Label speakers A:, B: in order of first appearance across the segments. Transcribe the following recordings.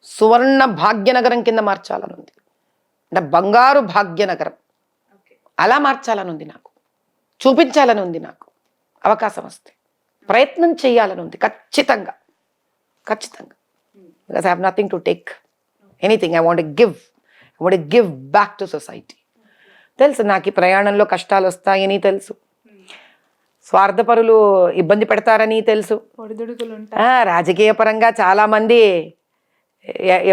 A: సువర్ణ భాగ్యనగరం కింద మార్చాలని ఉంది. అంటే బంగారు భాగ్యనగరం అలా మార్చాలని ఉంది, నాకు చూపించాలని ఉంది, నాకు అవకాశం వస్తే ప్రయత్నం చేయాలని ఉంది ఖచ్చితంగా. Because I have nothing to take anything. I want give back to society. తెలుసు నాకు ఈ ప్రయాణంలో కష్టాలు వస్తాయని తెలుసు, స్వార్థపరులు ఇబ్బంది పెడతారని తెలుసు, రాజకీయ పరంగా చాలా మంది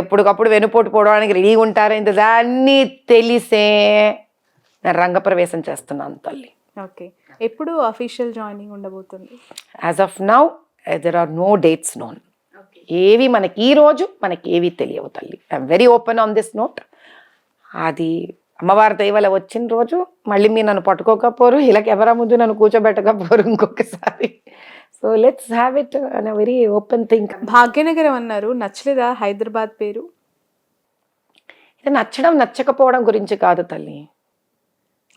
A: ఎప్పటికప్పుడు వెనుపోటు పోవడానికి రెడీగా ఉంటారని తెలుసు. అన్నీ తెలిసే నేను రంగప్రవేశం చేస్తున్నాను తల్లి.
B: ఓకే, ఎప్పుడు అఫీషియల్ జాయినింగ్ ఉండబోతుంది?
A: As of now there are no dates known. ఏవి మనకి ఈ రోజు మనకి ఏవి తెలియవు తల్లి. I'm very open on this note. అది అమ్మవారి దయవల్ల వచ్చిన రోజు మళ్ళీ మీరు నన్ను పట్టుకోకపోరు, ఇలాగ ఎవరా ముందు నన్ను కూర్చోబెట్టకపోరు ఇంకొకసారి. So let's have it an very open think.
B: Bhagyanagaram అన్నారు, నచ్చలేదా హైదరాబాద్ పేరు?
A: ఇది నచ్చడం నచ్చకపోవడం గురించి కాదు తల్లి.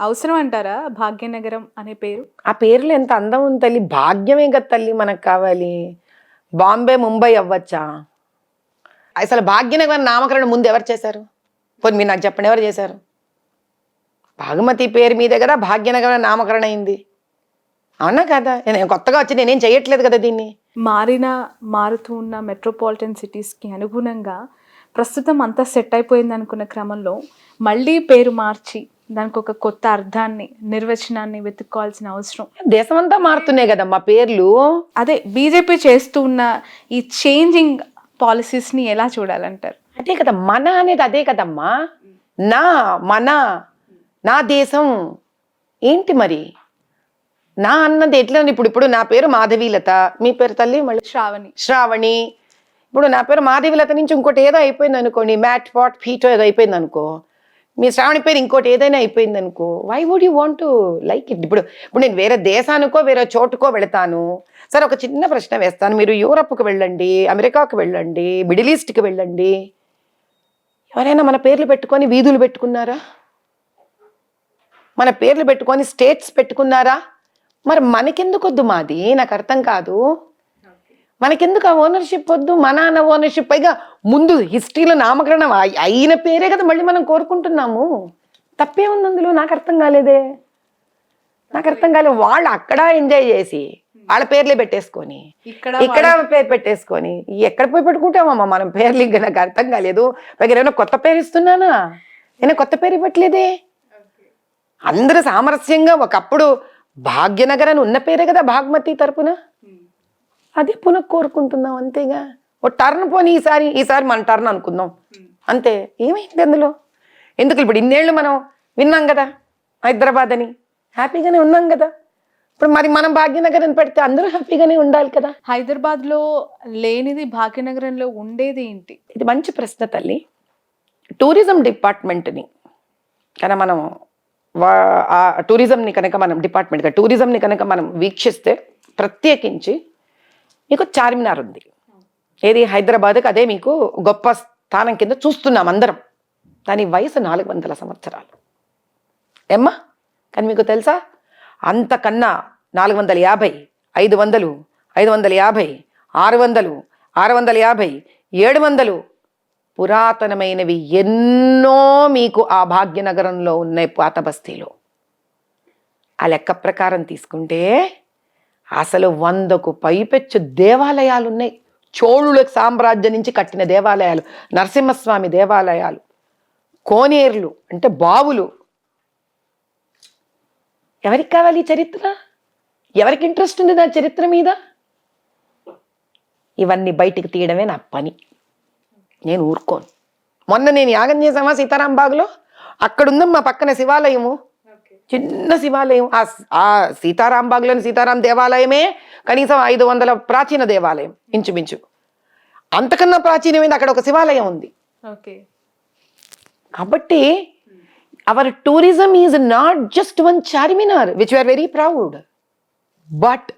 B: అవసరం అంటారా భాగ్యనగరం అనే పేరు?
A: ఆ పేర్లు ఎంత అందం ఉంది తల్లి. భాగ్యమే కదా తల్లి మనకు కావాలి. బాంబే ముంబై అవ్వచ్చా? అసలు భాగ్యనగరం నామకరణం ముందు ఎవరు చేశారు? పోనీ మీరు నాకు చెప్పండి, ఎవరు చేశారు? భాగమతి పేరు మీదే కదా భాగ్యనగరం నామకరణం అయింది, అవునా కదా? నేను కొత్తగా వచ్చి నేనేం చేయట్లేదు కదా దీన్ని.
B: మారుతూ ఉన్న మెట్రోపాలిటన్ సిటీస్కి అనుగుణంగా ప్రస్తుతం అంతా సెట్ అయిపోయింది అనుకున్న క్రమంలో మళ్ళీ పేరు మార్చి దానికి ఒక కొత్త అర్థాన్ని, నిర్వచనాన్ని వెతుక్కోవాల్సిన అవసరం.
A: దేశమంతా మారుతున్నాయి కదమ్మా పేర్లు.
B: అదే బీజేపీ చేస్తూ ఉన్న ఈ చేంజింగ్ పాలసీస్ని ఎలా చూడాలంటారు?
A: అదే కదా మన అనేది, అదే కదమ్మా. నా దేశం ఏంటి మరి? నా అన్నది ఎట్లా? ఇప్పుడు నా పేరు మాధవీలత, మీ పేరు తల్లి మళ్ళీ శ్రావణి. ఇప్పుడు నా పేరు మాధవీలత నుంచి ఇంకోటి ఏదో అయిపోయింది అనుకోండి, మ్యాట్ పాట్ ఫీటో ఏదో అయిపోయింది అనుకో, మీ శ్రావణి పేరు ఇంకోటి ఏదైనా అయిపోయింది అనుకో, why would you want to like it? ఇప్పుడు నేను వేరే దేశానికో వేరే చోటుకో వెళతాను. సరే, ఒక చిన్న ప్రశ్న వేస్తాను. మీరు యూరప్కి వెళ్ళండి, అమెరికాకు వెళ్ళండి, మిడిల్ ఈస్ట్కి వెళ్ళండి, ఎవరైనా మన పేర్లు పెట్టుకొని వీధులు పెట్టుకున్నారా? మన పేర్లు పెట్టుకొని స్టేట్స్ పెట్టుకున్నారా? మరి మనకెందుకు వద్దు? మాది నాకు అర్థం కాదు. మనకెందుకు ఆ ఓనర్షిప్ వద్దు? మన అన్న ఓనర్షిప్, పైగా ముందు హిస్టరీలో నామకరణం అయిన పేరే కదా మళ్ళీ మనం కోరుకుంటున్నాము. తప్పే ఉంది అందులో? నాకు అర్థం కాలేదు. వాళ్ళు అక్కడ ఎంజాయ్ చేసి వాళ్ళ పేర్లే పెట్టేసుకొని ఇక్కడ పేరు పెట్టేసుకొని ఎక్కడ పోయి పెట్టుకుంటామమ్మా మనం పేర్లు? ఇంకా నాకు అర్థం కాలేదు. పైగా ఏమైనా కొత్త పేరు ఇస్తున్నానా? నేను కొత్త పేరు ఇవ్వట్లేదే. అందరూ సామరస్యంగా ఒకప్పుడు భాగ్యనగరాన్ని ఉన్న పేరే కదా భాగమతి తరపున, అదే పునః కోరుకుంటున్నాం అంతేగా. ఓ టర్న్ పోనీ ఈసారి మన టర్న్ అనుకుందాం అంతే. ఏమైంది అందులో? ఎందుకు? ఇప్పుడు ఇన్నేళ్ళు మనం విన్నాం కదా హైదరాబాద్ అని, హ్యాపీగానే ఉన్నాం కదా. ఇప్పుడు మరి మనం భాగ్యనగరం పెడితే అందరూ హ్యాపీగానే ఉండాలి కదా.
B: హైదరాబాద్లో లేనిది భాగ్యనగరంలో ఉండేది ఏంటి?
A: ఇది మంచి ప్రశ్న తల్లి. టూరిజం డిపార్ట్మెంట్ని కనుక మనం టూరిజంని కనుక మనం వీక్షిస్తే, ప్రత్యేకించి మీకు చార్మినార్ ఉంది. ఏది? హైదరాబాద్కి అదే మీకు గొప్ప స్థానం కింద చూస్తున్నాం అందరం. దాని వయసు 400 సంవత్సరాలు ఏమ్మా. కానీ మీకు తెలుసా, అంతకన్నా 450, 500, 550, 600, 650, 700 పురాతనమైనవి ఎన్నో మీకు ఆ భాగ్యనగరంలో ఉన్నాయి, పాత బస్తీలో. ఆ లెక్క ప్రకారం తీసుకుంటే అసలు 100కు పైపెచ్చు దేవాలయాలు ఉన్నాయి. చోళుల సామ్రాజ్యం నుంచి కట్టిన దేవాలయాలు, నరసింహస్వామి దేవాలయాలు, కోనేర్లు అంటే బావులు. ఎవరికి కావాలి ఈ చరిత్ర? ఎవరికి ఇంట్రెస్ట్ ఉంది నా చరిత్ర మీద? ఇవన్నీ బయటికి తీయడమే నా పని. నేను ఊరుకోను. మొన్న నేను యాగం చేసామా సీతారాంబాగ్లో, అక్కడుందమ్మా పక్కన శివాలయము, చిన్న శివాలయం. ఆ సీతారాంబాగ్లోని సీతారాం దేవాలయమే కనీసం 500 ప్రాచీన దేవాలయం ఇంచుమించు. అంతకన్నా ప్రాచీనమైంది అక్కడ ఒక శివాలయం ఉంది. కాబట్టి our tourism is not just one Charminar which we are very proud, but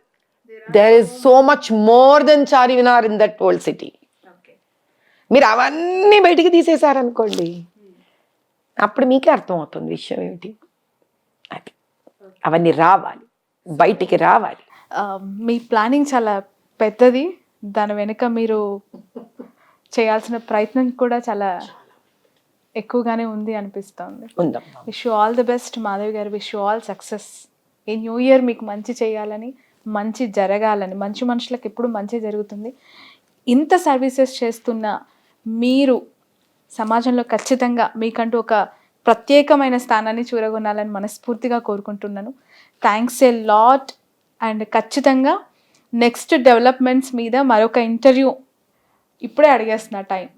A: there is so much more than Charminar in that old city. మీరు అవన్నీ బయటికి తీసేశారనుకోండి, అప్పుడు మీకే అర్థమవుతుంది విషయం ఏమిటి. అది అవన్నీ రావాలి, బయటికి రావాలి.
B: మీ ప్లానింగ్ చాలా పెద్దది. దాని వెనుక మీరు చేయాల్సిన ప్రయత్నం కూడా చాలా ఎక్కువగానే ఉంది అనిపిస్తుంది.
A: ఉందమ్మా.
B: Wish you all the best Madhavi garu. Wish you all success. ఈ న్యూ ఇయర్ మీకు మంచి చేయాలని, మంచి జరగాలని. మంచి మనుషులకు ఎప్పుడు మంచి జరుగుతుంది. ఇంత సర్వీసెస్ చేస్తున్న మీరు సమాజంలో ఖచ్చితంగా మీకంటూ ఒక ప్రత్యేకమైన స్థానాన్ని చూరగొనాలని మనస్ఫూర్తిగా కోరుకుంటున్నాను. Thanks a lot. అండ్ ఖచ్చితంగా నెక్స్ట్ డెవలప్మెంట్స్ మీద మరొక ఇంటర్వ్యూ ఇప్పుడే అడిగేస్తున్నా టైం.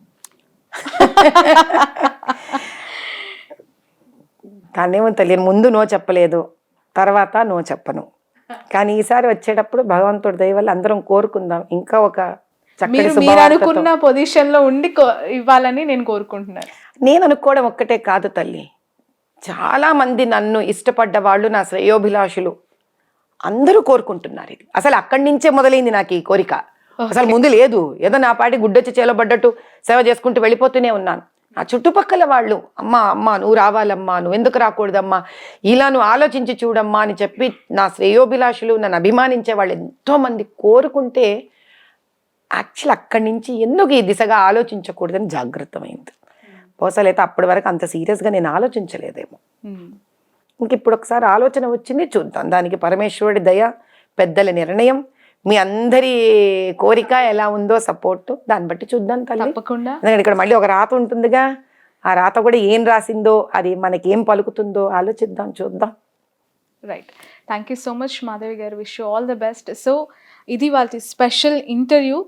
A: దాన్నేమో తెలియదు, ముందు నో చెప్పలేదు, తర్వాత నో చెప్పను. కానీ ఈసారి వచ్చేటప్పుడు భగవంతుడి దయ వల్ల అందరం కోరుకుందాం ఇంకా ఒక చక్కటి
B: మీరు
A: శుభవార్తతో.
B: అనుకున్న పొజిషన్ లో ఉండి ఇవ్వాలని నేను కోరుకుంటున్నాను.
A: నేను అనుకోవడం ఒక్కటే కాదు తల్లి, చాలా మంది నన్ను ఇష్టపడ్డ వాళ్ళు, నా శ్రేయోభిలాషులు అందరూ కోరుకుంటున్నారు ఇది. అసలు అక్కడి నుంచే మొదలైంది నాకు ఈ కోరిక. అసలు ముందు లేదు, ఏదో నా పాటి గుడ్డొచ్చి చేలబడ్డట్టు సేవ చేసుకుంటూ వెళ్ళిపోతూనే ఉన్నాను. నా చుట్టుపక్కల వాళ్ళు అమ్మా నువ్వు రావాలమ్మా, నువ్వు ఎందుకు రాకూడదమ్మా, ఇలా నువ్వు ఆలోచించి చూడమ్మా అని చెప్పి నా శ్రేయోభిలాషులు, నన్ను అభిమానించే వాళ్ళు ఎంతోమంది కోరుకుంటే యాక్చువల్ అక్కడి నుంచి ఎందుకు ఈ దిశగా ఆలోచించకూడదని జాగ్రత్తమైంది. బహుశా అయితే అప్పటి వరకు అంత సీరియస్గా నేను ఆలోచించలేదేమో. ఇంక ఇప్పుడు ఒకసారి ఆలోచన వచ్చింది, చూద్దాం. దానికి పరమేశ్వరుడి దయ, పెద్దల నిర్ణయం, మీ అందరి కోరిక ఎలా ఉందో సపోర్ట్, దాన్ని బట్టి చూద్దాం తల్లి.
B: తప్పకుండా.
A: ఎందుకంటే ఇక్కడ మళ్ళీ ఒక రాత ఉంటుందిగా, ఆ రాత కూడా ఏం రాసిందో, అది మనకేం పలుకుతుందో ఆలోచిద్దాం, చూద్దాం.
B: Right. Thank you so much Madhavi garu. Wish you all the best. So ఇది వాళ్ళ స్పెషల్ ఇంటర్వ్యూ.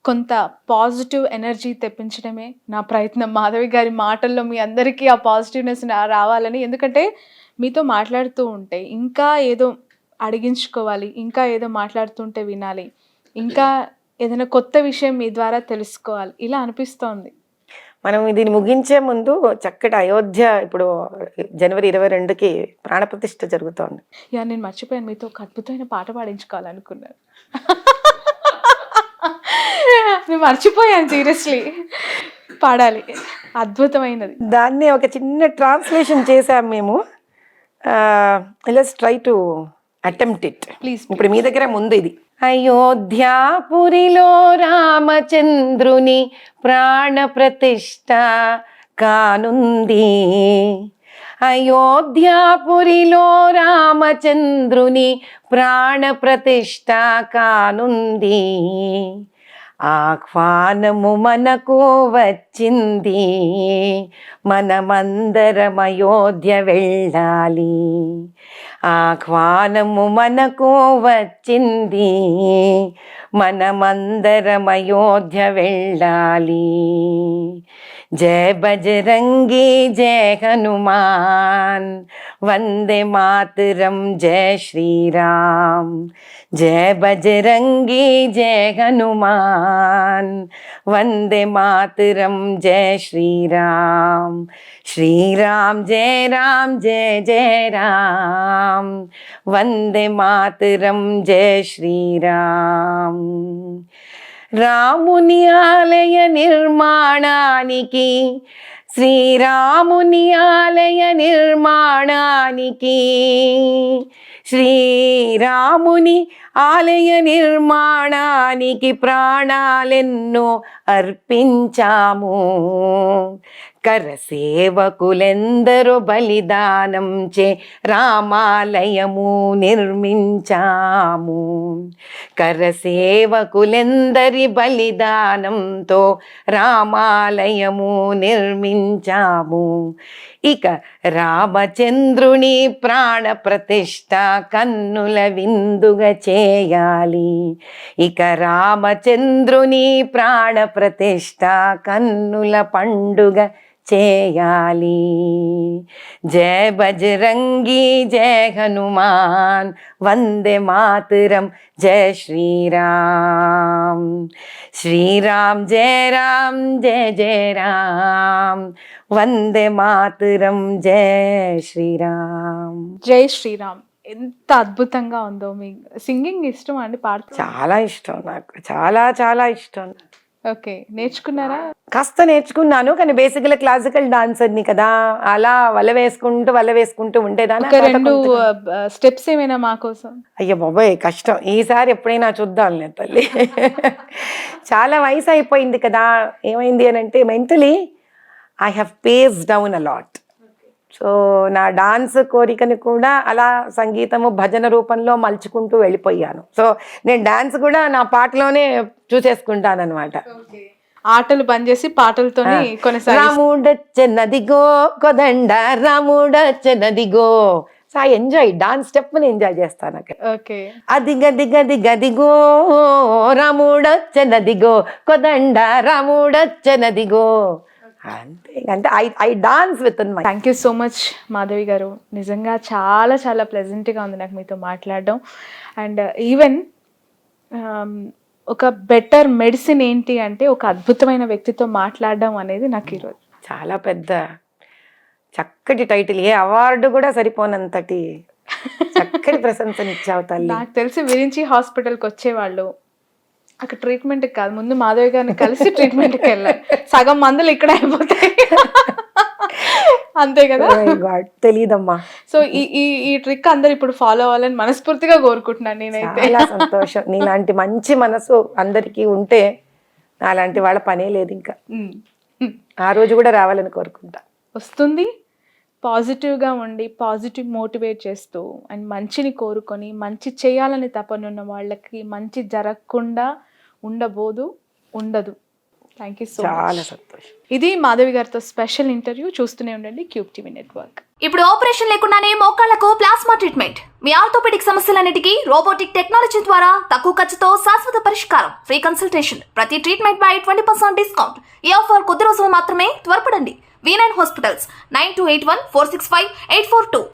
B: కొంత పాజిటివ్ ఎనర్జీ తెప్పించడమే నా ప్రయత్నం. మాధవి గారి మాటల్లో మీ అందరికీ ఆ పాజిటివ్నెస్ రావాలని. ఎందుకంటే మీతో మాట్లాడుతూ ఉంటే ఇంకా ఏదో అడిగించుకోవాలి, ఇంకా ఏదో మాట్లాడుతుంటే వినాలి, ఇంకా ఏదైనా కొత్త విషయం మీ ద్వారా తెలుసుకోవాలి, ఇలా అనిపిస్తోంది.
A: మనం దీన్ని ముగించే ముందు చక్కటి అయోధ్య ఇప్పుడు జనవరి 22కి ప్రాణప్రతిష్ఠ జరుగుతోంది.
B: యా, నేను మర్చిపోయాను, మీతో ఒక అద్భుతమైన పాట పాడించుకోవాలనుకున్నాను. నేను మర్చిపోయాను, సీరియస్లీ పాడాలి, అద్భుతమైనది.
A: దాన్ని ఒక చిన్న ట్రాన్స్లేషన్ చేసాం మేము. Let's try to attempt it
B: please.
A: ఇప్పుడు మీ దగ్గర ముందు ఇది. అయోధ్యాపురిలో రామచంద్రుని ప్రాణ ప్రతిష్ఠ కానుంది. అయోధ్యాపురిలో రామచంద్రుని ప్రాణ ప్రతిష్ఠ కానుంది. ఆహ్వానము మనకు వచ్చింది, మనమందరం అయోధ్య వెళ్ళాలి. ఆహ్వానము మనకు వచ్చింది, మనమందరం అయోధ్య వెళ్ళాలి. జయ బజరంగి జయ హనుమాన్, వందే మాతరం జయ శ్రీరామ్. జయ బజరంగి జయ హనుమాన్, వందే మాతరం జయ శ్రీరామ్. శ్రీరామ్ జయ రామ్ జయ జయ రామ్, వందే మాతరం జయ శ్రీరామ్. రాముని ఆలయ నిర్మాణానికి, శ్రీరాముని ఆలయ నిర్మాణానికి, శ్రీరాముని ఆలయ నిర్మాణానికి ప్రాణాలెన్నో అర్పించాము. కరసేవకులెందరో బలిదానం చే రామాలయము నిర్మించాము. కరసేవకులెందరి బలిదానంతో రామాలయము నిర్మించాము. ఇక రామచంద్రుని ప్రాణ ప్రతిష్ఠ కన్నుల విందుగా చేయాలి. ఇక రామచంద్రుని ప్రాణ ప్రతిష్ఠ కన్నుల పండుగ చేయాలి. జయ బజరంగి జయ హనుమాన్, వందే మాతరం జయ శ్రీరామ్. శ్రీరామ్ జయ రామ్ జయ జయ రామ్, వందే మాతరం జయ శ్రీరామ్.
B: జై శ్రీరామ్. ఎంత అద్భుతంగా ఉందో. మీ సింగింగ్ ఇష్టం అండి? పాడుతూ
A: చాలా ఇష్టం నాకు, చాలా చాలా ఇష్టం.
B: ఓకే, నేర్చుకున్నారా?
A: కాస్త నేర్చుకున్నాను, కానీ బేసిక్గా క్లాసికల్ డాన్సర్ని కదా, అలా వల వేసుకుంటూ ఉండేదాన్ని.
B: ఒక 2 స్టెప్స్ ఏమైనా మా కోసం?
A: అయ్యో బాబోయ్ కష్టం, ఈసారి ఎప్పుడైనా చూద్దాంలే తల్లి. చాలా వయసు అయిపోయింది కదా, ఏమైంది అని అంటే mentally I have pace down a lot. So నా డాన్స్ కోరికని కూడా అలా సంగీతము భజన రూపంలో మలుచుకుంటూ వెళ్ళిపోయాను. సో నేను డాన్స్ కూడా నా పాటలోనే చూసేసుకుంటాను అనమాట.
B: ఆటలు బంద్ చేసి పాటలతోనే కొనసాగి.
A: రాముడచ్చనదిగో కొదండ రాముడచ్చనదిగో. So I enjoy dance step ని ఎంజాయ్ చేస్తాను అక్కడ.
B: ఓకే,
A: అదిగదిగదిగదిగో రాముడచ్చనదిగో కొదండ రాముడచ్చనదిగో. అంతే, అంటే I dance with in my.
B: Thank you so much Madhavi garu. నిజంగా చాలా చాలా ప్లెజెంట్గా ఉంది నాకు మీతో మాట్లాడడం. అండ్ ఈవెన్ ఒక బెటర్ మెడిసిన్ ఏంటి అంటే ఒక అద్భుతమైన వ్యక్తితో మాట్లాడడం అనేది నాకు ఈరోజు
A: చాలా పెద్ద చక్కటి టైటిల్, ఏ అవార్డు కూడా సరిపోనంతటి చక్కటి ప్రశంసనిచ్చావు తల్లి.
B: నాకు తెలిసి విరించి హాస్పిటల్కి వచ్చేవాళ్ళు అక్కడ ట్రీట్మెంట్కి కాదు, ముందు మాధవి గారిని కలిసి ట్రీట్మెంట్కి వెళ్ళాలి. సగం మందులు ఇక్కడ అయిపోతాయి, అంతే కదా?
A: తెలీదమ్మా.
B: సో ఈ ట్రిక్ అందరు ఇప్పుడు ఫాలో అవ్వాలని మనస్ఫూర్తిగా కోరుకుంటున్నాను నేనైతే.
A: చాలా సంతోషం, నీలాంటి మంచి మనసు అందరికీ ఉంటే అలాంటి వాళ్ళ పనే లేదు ఇంకా. ఆ రోజు కూడా రావాలని కోరుకుంటా.
B: వస్తుంది. పాజిటివ్గా ఉండి పాజిటివ్ మోటివేట్ చేస్తూ అండ్ మంచిని కోరుకొని మంచి చేయాలని తపనున్న వాళ్ళకి మంచి జరగకుండా ఉండదు. Thank you so much.
A: చాలా సంతోషం.
B: ఇది మాధవి గారితో స్పెషల్ ఇంటర్వ్యూ. చూస్తూనే ఉండండి క్యూబ్ టీవీ నెట్వర్క్.
C: ఇప్పుడు ఆపరేషన్ లేకుండానే మోకాళ్లకు ప్లాస్మా ట్రీట్మెంట్, మీ ఆర్థోపెడిక్ సమస్యలన్నిటికీ రోబోటిక్ టెక్నాలజీ ద్వారా తక్కువ ఖర్చుతో శాశ్వత పరిష్కారం, ఫ్రీ కన్సల్టేషన్, ప్రతి ట్రీట్మెంట్ పై 20% డిస్కౌంట్. ఈ ఆఫర్ కొద్ది రోజులు మాత్రమే, త్వరపడండి. V9 hospitals 9281465842.